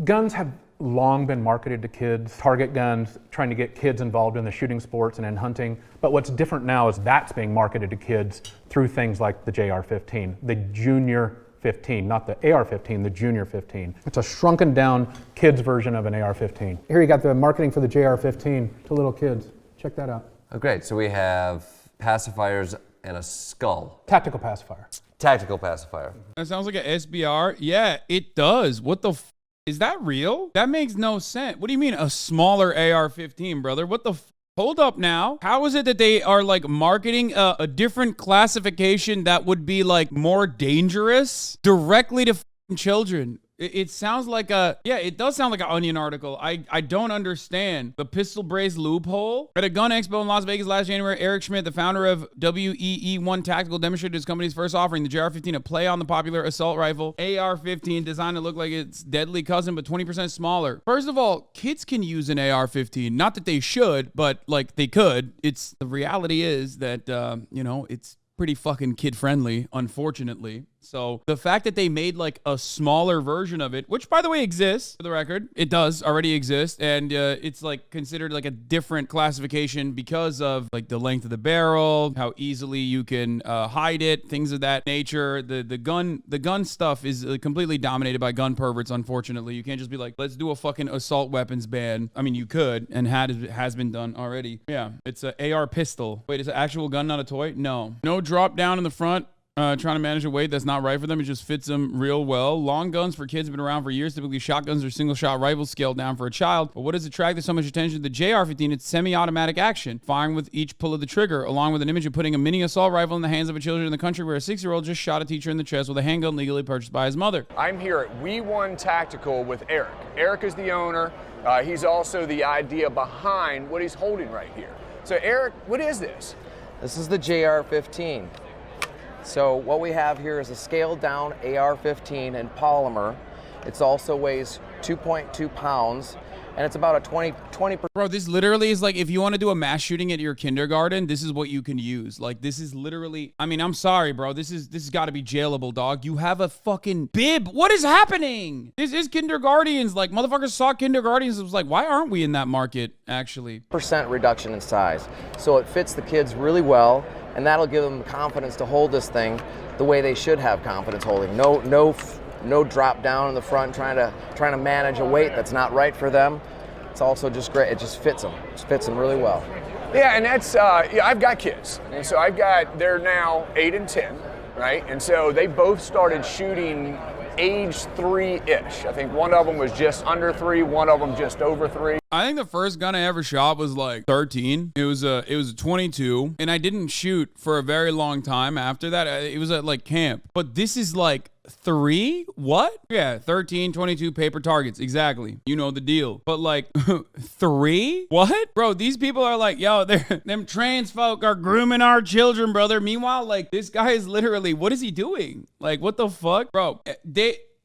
Guns have long been marketed to kids, target guns, trying to get kids involved in the shooting sports and in hunting. But what's different now is that's being marketed to kids through things like the JR-15, the Junior 15, not the AR-15, the Junior 15. It's a shrunken down kids version of an AR-15. Here you got the marketing for the JR-15 to little kids. Check that out. Oh, great. So we have pacifiers and a skull. Tactical pacifier. Tactical pacifier. That sounds like an SBR. Yeah, it does. What the is that real? That makes no sense. What do you mean a smaller AR-15, brother? What the hold up now. How is it that they are like marketing a different classification that would be like more dangerous directly to children? It sounds like it does sound like an Onion article. I don't understand the pistol brace loophole. At a gun expo in Las Vegas last January, Eric Schmidt, the founder of WEE1 Tactical, demonstrated his company's first offering, the JR-15, a play on the popular assault rifle AR-15, designed to look like its deadly cousin, but 20% smaller. First of all, kids can use an AR-15. Not that they should, but like they could. The reality is that, it's pretty fucking kid friendly, unfortunately. So the fact that they made like a smaller version of it, which by the way exists, for the record, it does already exist, and it's like considered like a different classification because of like the length of the barrel, how easily you can hide it, things of that nature. The gun stuff is completely dominated by gun perverts. Unfortunately, you can't just be like, let's do a fucking assault weapons ban. I mean, you could, and has been done already. Yeah, it's an AR pistol. Wait, is it an actual gun, not a toy? No drop down in the front. Trying to manage a weight that's not right for them. It just fits them real well. Long guns for kids have been around for years. Typically shotguns or single shot rifles scaled down for a child. But what has attracted so much attention to the JR-15? It's semi-automatic action, firing with each pull of the trigger, along with an image of putting a mini assault rifle in the hands of a children in the country where a 6-year-old just shot a teacher in the chest with a handgun legally purchased by his mother. I'm here at WEE1 Tactical with Eric. Eric is the owner. He's also the idea behind what he's holding right here. So Eric, what is this? This is the JR-15. So what we have here is a scaled down AR-15 in polymer. It also weighs 2.2 pounds, and it's about a 20%. Bro, this literally is like, if you want to do a mass shooting at your kindergarten, this is what you can use. Like, this is literally, I mean, I'm sorry, bro. This has got to be jailable, dog. You have a fucking bib. What is happening? This is kindergartens. Like, motherfuckers saw kindergartens. It was like, why aren't we in that market, actually? % reduction in size. So it fits the kids really well, and that'll give them the confidence to hold this thing the way they should have confidence holding. No drop down in the front trying to manage a weight that's not right for them. It's also just great. It just fits them. It fits them really well. Yeah, and that's I've got kids, and so they're now 8 and 10, right? And so they both started shooting age 3-ish. I think one of them was just under 3, one of them just over 3. I think the first gun I ever shot was like 13. It was a 22, and I didn't shoot for a very long time after that. It was at like camp. But this is like 3? What? Yeah, 13, 22 paper targets. Exactly. You know the deal. But like 3? What? Bro, these people are like, yo, them trans folk are grooming our children, brother. Meanwhile, like this guy is literally, what is he doing? Like, what the fuck? Bro,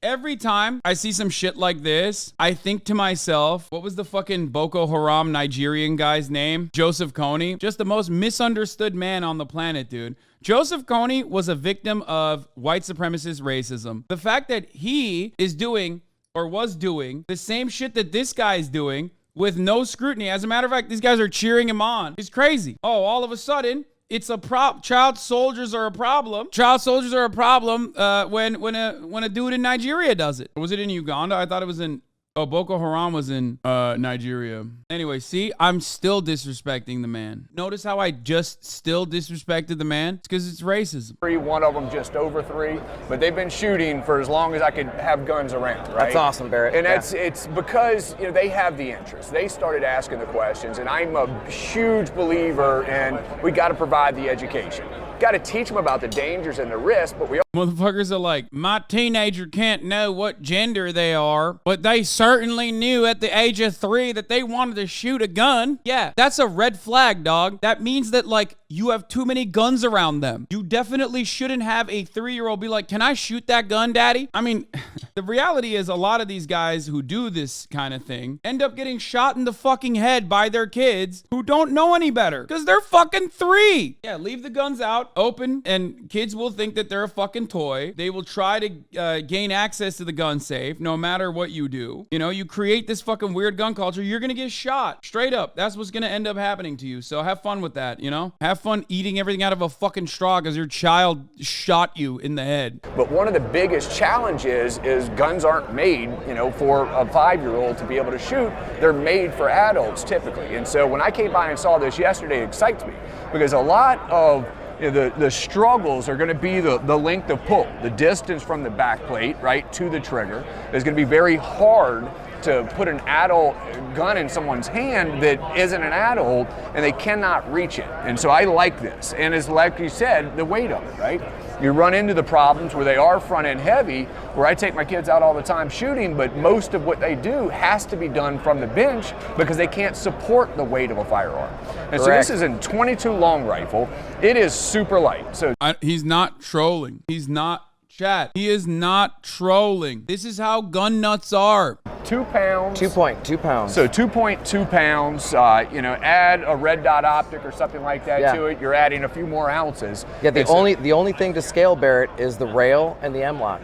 every time I see some shit like this, I think to myself, what was the fucking Boko Haram Nigerian guy's name? Joseph Kony. Just the most misunderstood man on the planet, dude. Joseph Kony was a victim of white supremacist racism. The fact that he is doing or was doing the same shit that this guy is doing with no scrutiny. As a matter of fact, these guys are cheering him on. It's crazy. Oh, all of a sudden, it's a child soldiers are a problem. Child soldiers are a problem when a dude in Nigeria does it. Was it in Uganda? I thought it was in Boko Haram was in Nigeria. Anyway, see, I'm still disrespecting the man. Notice how I just still disrespected the man? It's because it's racism. One of them just over 3, but they've been shooting for as long as I could have guns around, right? That's awesome, Barrett. And it's because they have the interest. They started asking the questions, and I'm a huge believer in we got to provide the education. Got to teach them about the dangers and the risks, but we motherfuckers are like, my teenager can't know what gender they are, but they certainly knew at the age of 3 that they wanted to shoot a gun. Yeah, that's a red flag, dog. That means that, like, you have too many guns around them. You definitely shouldn't have a 3-year-old be like, can I shoot that gun, daddy? I mean, the reality is a lot of these guys who do this kind of thing end up getting shot in the fucking head by their kids who don't know any better because they're fucking 3. Yeah, leave the guns out. out open, and kids will think that they're a fucking toy. They will try to gain access to the gun safe no matter what you do. You know, you create this fucking weird gun culture, you're gonna get shot. Straight up. That's what's gonna end up happening to you. So have fun with that, you know? Have fun eating everything out of a fucking straw because your child shot you in the head. But one of the biggest challenges is guns aren't made, you know, for a 5-year-old to be able to shoot. They're made for adults typically. And so when I came by and saw this yesterday, it excites me because a lot of the struggles are going to be the length of pull, the distance from the back plate, right, to the trigger. It's going to be very hard to put an adult gun in someone's hand that isn't an adult and they cannot reach it. And so I like this. And it's like you said, the weight of it, right? You run into the problems where they are front end heavy, where I take my kids out all the time shooting, but most of what they do has to be done from the bench because they can't support the weight of a firearm. And so this is a 22 long rifle. It is super light. So He's not trolling. He's not, chat. He is not trolling. This is how gun nuts are. 2 pounds. 2.2 pounds. So 2.2 pounds, you know, add a red dot optic or something like that to it, you're adding a few more ounces. Yeah, the only thing to scale Barrett is the rail and the M-lock.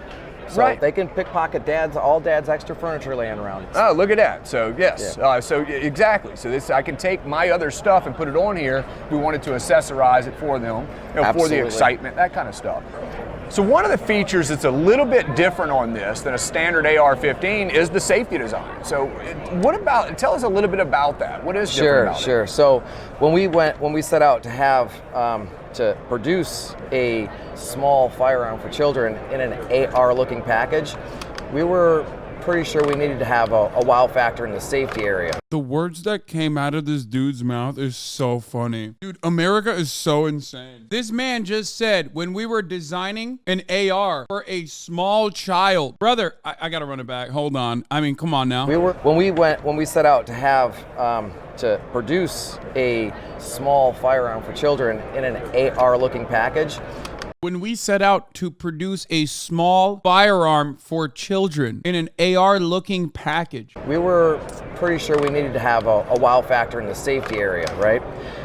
So they can pickpocket all dad's extra furniture laying around. Oh, look at that. So yes, exactly. So this, I can take my other stuff and put it on here if we wanted to accessorize it for them, you know, for the excitement, that kind of stuff. So one of the features that's a little bit different on this than a standard AR-15 is the safety design. So tell us a little bit about that. What is different about it? Sure. So when we set out to have to produce a small firearm for children in an AR-looking package, we were pretty sure we needed to have a wow factor in the safety area. The words that came out of this dude's mouth is so funny. Dude, America is so insane. This man just said when we were designing an AR for a small child. Brother, I gotta run it back. Hold on. I mean, come on now. When we set out to have to produce a small firearm for children in an AR-looking package. When we set out to produce a small firearm for children in an AR-looking package, we were pretty sure we needed to have a wow factor in the safety area, right?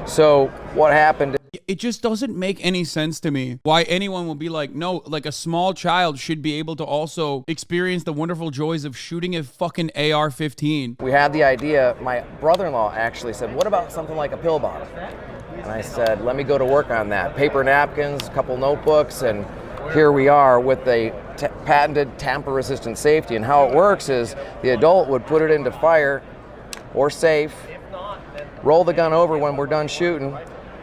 So what happened? It just doesn't make any sense to me why anyone will be like, no, like a small child should be able to also experience the wonderful joys of shooting a fucking AR-15. We had the idea, my brother-in-law actually said, what about something like a pill bottle? And I said, let me go to work on that. Paper napkins, a couple notebooks, and here we are with a patented tamper-resistant safety. And how it works is the adult would put it into fire or safe, roll the gun over when we're done shooting,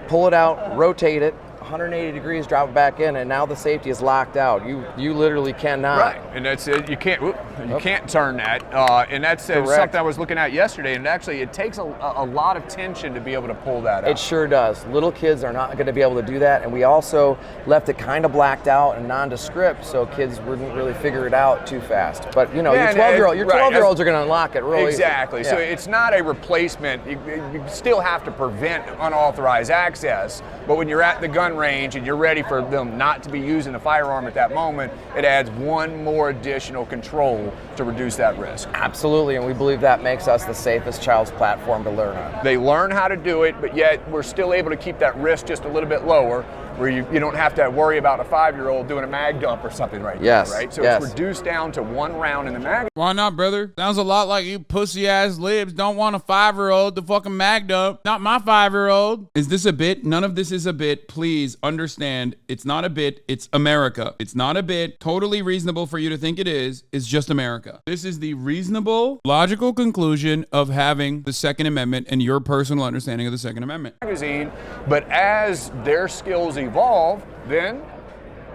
pull it out, rotate it, 180 degrees, drop it back in, and now the safety is locked out. You literally cannot. Right, and that's it. You can't turn that. And that's something I was looking at yesterday. And actually, it takes a lot of tension to be able to pull that out. It sure does. Little kids are not going to be able to do that, and we also left it kind of blacked out and nondescript, so kids wouldn't really figure it out too fast. But you know, your 12-year-olds are going to unlock it really exactly. So it's not a replacement. You still have to prevent unauthorized access. But when you're at the gun range and you're ready for them not to be using the firearm at that moment, it adds one more additional control to reduce that risk. Absolutely, and we believe that makes us the safest child's platform to learn on. They learn how to do it, but yet we're still able to keep that risk just a little bit lower, where you don't have to worry about a 5-year-old doing a mag dump or something there, right? So it's reduced down to 1 round in the mag. Why not, brother? Sounds a lot like you pussy-ass libs don't want a 5-year-old to fucking mag dump. Not my 5-year-old. Is this a bit? None of this is a bit. Please understand, it's not a bit, it's America. It's not a bit. Totally reasonable for you to think it is. It's just America. This is the reasonable, logical conclusion of having the Second Amendment and your personal understanding of the Second Amendment. Magazine, but as their skills evolve, then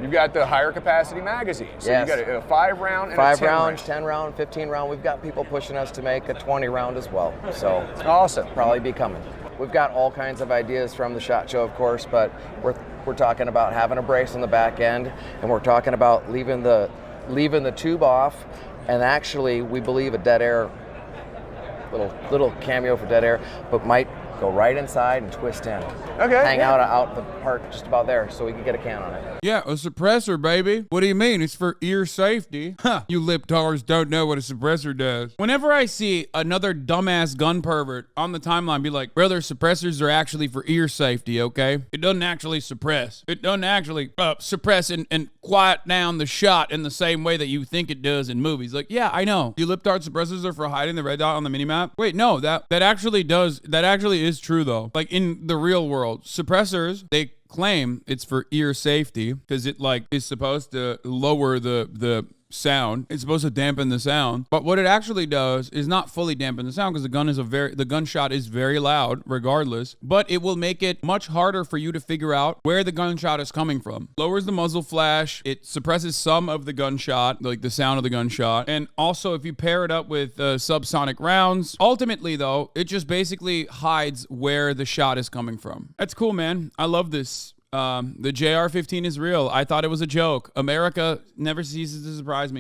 you've got the higher capacity magazine. So you got a 5-round and a 10 round, 10 round, 15 round. We've got people pushing us to make a 20 round as well. So awesome. Probably be coming. We've got all kinds of ideas from the SHOT Show, of course, but we're talking about having a brace on the back end, and we're talking about leaving the tube off, and actually we believe a dead air, little cameo for dead air, but might go right inside and twist in. Okay. Hang out the park just about there so we can get a can on it. Yeah, a suppressor, baby. What do you mean? It's for ear safety. Huh, you liptards don't know what a suppressor does. Whenever I see another dumbass gun pervert on the timeline be like, brother, suppressors are actually for ear safety, okay? It doesn't actually suppress. It doesn't actually suppress and quiet down the shot in the same way that you think it does in movies. Like, yeah, I know. You liptard suppressors are for hiding the red dot on the minimap. Wait, no, that actually is true though. Like in the real world, suppressors, they claim it's for ear safety because it like is supposed to lower the sound. It's supposed to dampen the sound, but what it actually does is not fully dampen the sound because the gunshot is very loud regardless, but it will make it much harder for you to figure out where the gunshot is coming from. Lowers the muzzle flash, it suppresses some of the gunshot, like the sound of the gunshot, and also if you pair it up with subsonic rounds, ultimately though, it just basically hides where the shot is coming from. That's cool, man. I love this. The JR-15 is real. I thought it was a joke. America never ceases to surprise me.